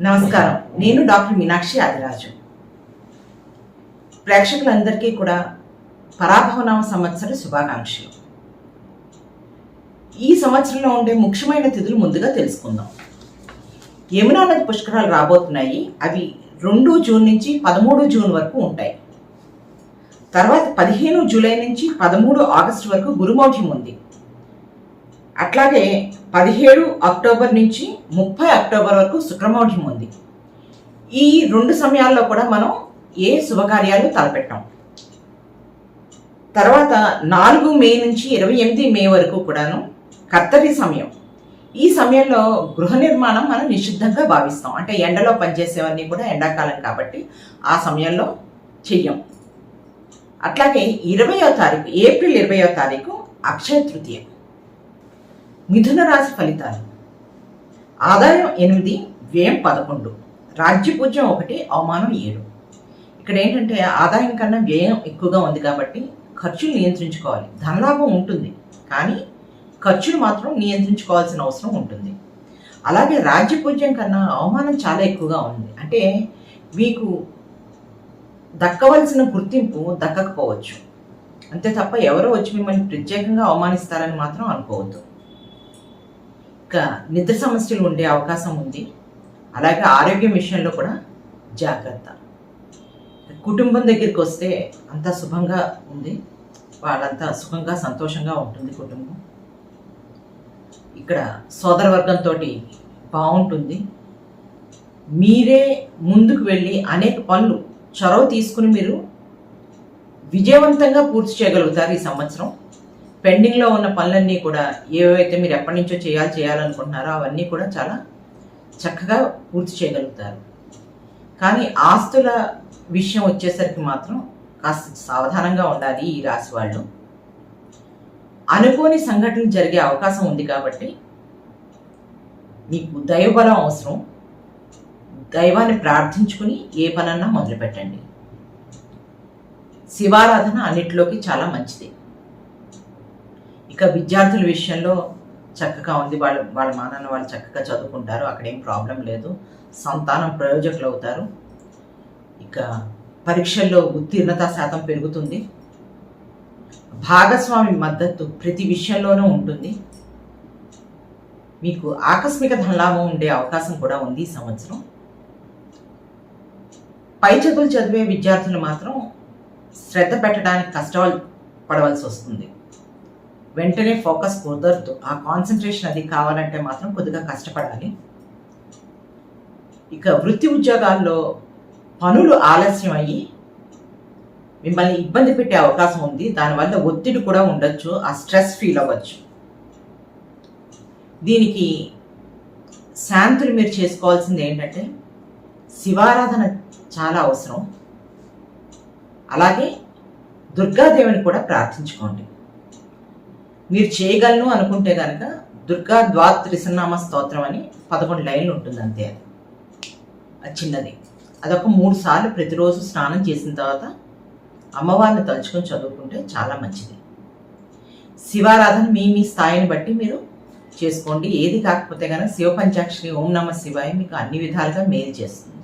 నమస్కారం. నేను డాక్టర్ మీనాక్షి ఆదిరాజు. ప్రేక్షకులందరికీ కూడా పరాభవనామ సంవత్సర శుభాకాంక్షలు. ఈ సంవత్సరంలో ఉండే ముఖ్యమైన తిథులు ముందుగా తెలుసుకుందాం. యమునా నది పుష్కరాలు రాబోతున్నాయి. అవి 2 జూన్ నుంచి 13 జూన్ వరకు ఉంటాయి. తర్వాత 15 జూలై నుంచి 13 ఆగస్టు వరకు గురుమౌఢ్యం ఉంది. అట్లాగే 17 అక్టోబర్ నుంచి 30 అక్టోబర్ వరకు శుక్రమౌఢ్యం ఉంది. ఈ 2 సమయాల్లో కూడా మనం ఏ శుభకార్యాలు తలపెట్టాం. తర్వాత 4 మే నుంచి 28 మే వరకు కూడాను కర్తరి సమయం. ఈ సమయంలో గృహ నిర్మాణం మనం నిషిద్ధంగా భావిస్తాం. అంటే ఎండలో పనిచేసేవన్నీ కూడా ఎండాకాలం కాబట్టి ఆ సమయంలో చెయ్యం. అట్లాగే 20వ తారీఖు ఏప్రిల్ 20వ తారీఖు అక్షయ తృతీయ. మిథున రాశి ఫలితాలు. ఆదాయం 8, వ్యయం 11, రాజ్యపూజ్యం 1, అవమానం 7. ఇక్కడ ఏంటంటే ఆదాయం కన్నా వ్యయం ఎక్కువగా ఉంది కాబట్టి ఖర్చులు నియంత్రించుకోవాలి. ధనలాభం ఉంటుంది కానీ ఖర్చులు మాత్రం నియంత్రించుకోవాల్సిన అవసరం ఉంటుంది. అలాగే రాజ్యపూజ్యం కన్నా అవమానం చాలా ఎక్కువగా ఉంది. అంటే మీకు దక్కవలసిన గుర్తింపు దక్కకపోవచ్చు. అంతే తప్ప ఎవరో వచ్చి మిమ్మల్ని ప్రత్యేకంగా అవమానిస్తారని మాత్రం అనుకోవద్దు. ఇంకా నిద్ర సమస్యలు ఉండే అవకాశం ఉంది. అలాగే ఆరోగ్యం విషయంలో కూడా జాగ్రత్త. కుటుంబం దగ్గరికి వస్తే అంతా శుభంగా ఉంది. వాళ్ళంతా సుఖంగా సంతోషంగా ఉంటుంది కుటుంబం. ఇక్కడ సోదరవర్గంతో బాగుంటుంది. మీరే ముందుకు వెళ్ళి అనేక పనులు చొరవ తీసుకుని మీరు విజయవంతంగా పూర్తి చేయగలుగుతారు ఈ సంవత్సరం. పెండింగ్లో ఉన్న పనులన్నీ కూడా ఏవైతే మీరు ఎప్పటి నుంచో చేయాలనుకుంటున్నారో అవన్నీ కూడా చాలా చక్కగా పూర్తి చేయగలుగుతారు. కానీ ఆస్తుల విషయం వచ్చేసరికి మాత్రం కాస్త సావధానంగా ఉండాలి ఈ రాశి వాళ్ళు. అనుకోని సంఘటనలు జరిగే అవకాశం ఉంది కాబట్టి మీకు దైవబలం అవసరం. దైవాన్ని ప్రార్థించుకుని ఏ పనన్నా మొదలుపెట్టండి. శివారాధన అన్నిటిలోకి చాలా మంచిది. ఇక విద్యార్థుల విషయంలో చక్కగా ఉంది. వాళ్ళ మానాన్న వాళ్ళు చక్కగా చదువుకుంటారు. అక్కడేం ప్రాబ్లం లేదు. సంతానం ప్రయోజకులు అవుతారు. ఇక పరీక్షల్లో ఉత్తీర్ణత శాతం పెరుగుతుంది. భాగస్వామి మద్దతు ప్రతి విషయంలోనూ ఉంటుంది. మీకు ఆకస్మిక ధనలాభం ఉండే అవకాశం కూడా ఉంది ఈ సంవత్సరం. పై చదువులు చదివే విద్యార్థులు మాత్రం శ్రద్ధ పెట్టడానికి కష్టాలు పడవలసి వస్తుంది. వెంటనే ఫోకస్ కుదరదు. ఆ కాన్సన్ట్రేషన్ అది కావాలంటే మాత్రం కొద్దిగా కష్టపడాలి. ఇక వృత్తి ఉద్యోగాల్లో పనులు ఆలస్యం అయ్యి మిమ్మల్ని ఇబ్బంది పెట్టే అవకాశం ఉంది. దానివల్ల ఒత్తిడి కూడా ఉండొచ్చు. ఆ స్ట్రెస్ ఫీల్ అవ్వచ్చు. దీనికి శాంతులు మీరు చేసుకోవాల్సింది ఏంటంటే శివారాధన చాలా అవసరం. అలాగే దుర్గాదేవిని కూడా ప్రార్థించుకోండి. మీరు చేయగలను అనుకుంటే కనుక దుర్గా ద్వాత్రిశనామ స్తోత్రం అని 11 లైన్లు ఉంటుంది అంతే. అది చిన్నది. అదొక 3 సార్లు ప్రతిరోజు స్నానం చేసిన తర్వాత అమ్మవారిని తలుచుకొని చదువుకుంటే చాలా మంచిది. శివారాధన మీ స్థాయిని బట్టి మీరు చేసుకోండి. ఏది కాకపోతే కనుక శివ పంచాక్షరి ఓం నమ శివాయ మీకు అన్ని విధాలుగా మేలు చేస్తుంది.